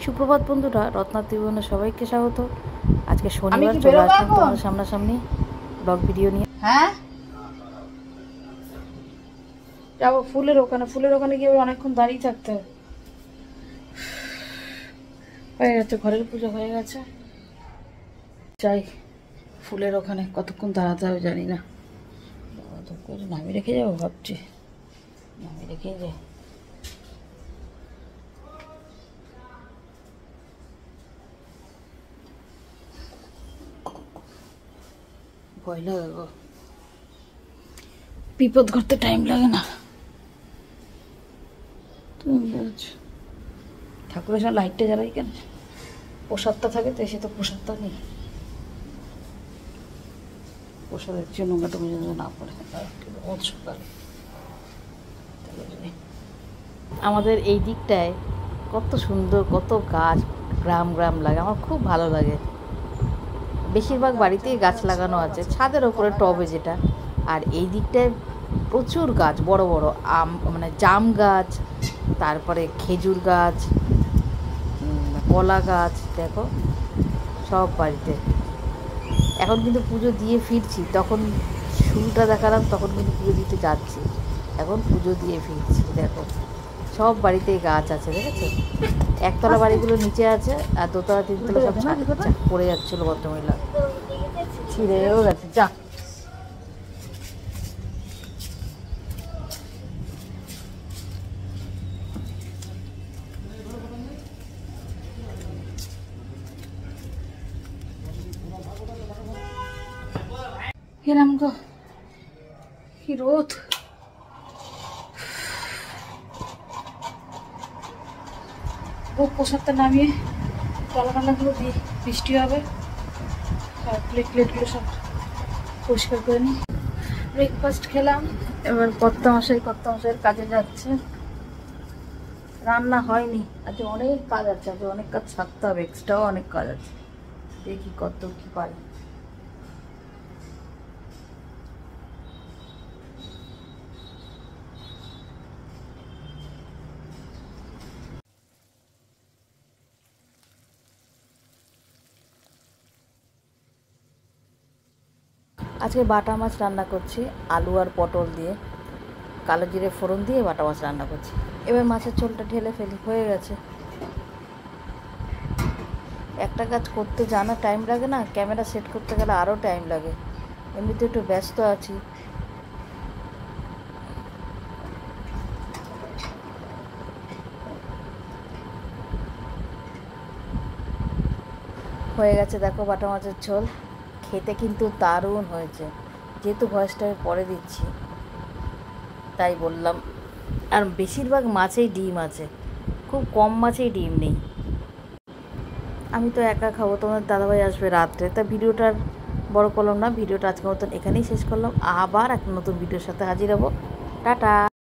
সুপ্রভাত বন্ধুরা, রত্নার ত্রিভুবনে সবাইকে স্বাগত। আজকে শনিবার চলে আসলাম তোমাদের সামনাসামনি ব্লগ ভিডিও নিয়ে। হ্যাঁ যাবো ফুলের ওখানে গিয়ে অনেকক্ষণ দাঁড়িয়ে থাকতে হবে। হয়ে গেছে, ঘরের পুজো হয়ে গেছে। যাই ফুলের ওখানে, কতক্ষণ দাঁড়াতে হবে জানি না। নামিয়ে রেখে যাবো ভাবছি, নামিয়ে রেখে যাই। ভয় লাগে গো, বিপদ করতে টাইম লাগে না। ঠাকুরের সঙ্গে লাইটটা জ্বালাই কেন? প্রসাদটা থাকে তো, এসে তো প্রসাদটা নেই। প্রসাদের জন্য নোংরাটা না পড়ে সকালে। আমাদের এই দিকটায় কত সুন্দর, কত গাছ, গ্রাম গ্রাম লাগে, আমার খুব ভালো লাগে। বেশিরভাগ বাড়িতেই গাছ লাগানো আছে, ছাদের ওপরে টবে যেটা। আর এই দিকটায় প্রচুর গাছ, বড় বড় আম, মানে জাম গাছ, তারপরে খেজুর গাছ, কলা গাছ, দেখো সব বাড়িতে। এখন কিন্তু পুজো দিয়ে ফিরছি, তখন শুরুটা দেখালাম, তখন কিন্তু পুজো দিতে যাচ্ছি, এখন পুজো দিয়ে ফিরছি। দেখো সব বাড়িতেই গাছ আছে, দেখেছো? একতলা বাড়িগুলো নিচে আছে, আর দোতলা তিনতলা সব পড়ে যাচ্ছিল ভদ্রমহিলা, ছিঁড়েও গেছে। যা গেলাম গো, কি রোদ। প্রসাদটা নামিয়ে কলাকান্ডাগুলো দিয়ে বৃষ্টি হবে, আর প্লেটগুলো সব পরিষ্কার করে নিই। ব্রেকফাস্ট খেলাম, এবার কর্তা মশাইয়ের কাজে যাচ্ছে। রান্না হয়নি, আজ অনেক কাজ আছে, আজ অনেক কাজ সারতে হবে, এক্সট্রাও অনেক কাজ আছে। দেখি কত কি পারি। আজকে বাটা মাছ রান্না করছি, আলু আর পটল দিয়ে, কালো জিরে ফোড়ন দিয়ে বাটা মাছ রান্না করছি। এবার মাছের ঝোলটা ঢেলে ফেলি, হয়ে গেছে। একটা কাজ করতে জানা টাইম লাগে না, ক্যামেরা সেট করতে গেলে আরও টাইম লাগে। এমনিতে একটু ব্যস্ত আছি। হয়ে গেছে, দেখো বাটা মাছের ঝোল। খেতে কিন্তু দারুণ হয়েছে। যেহেতু ভয়েসটা আমি পরে দিচ্ছি তাই বললাম। আর বেশিরভাগ মাছেই ডিম আছে, খুব কম মাছেই ডিম নেই। আমি তো একা খাবো, তোমার দাদাভাই আসবে রাত্রে, তা ভিডিওটার বড় করলাম না। ভিডিওটা আজকের মতন এখানেই শেষ করলাম, আবার একটা নতুন ভিডিওর সাথে হাজির হবো। টাটা।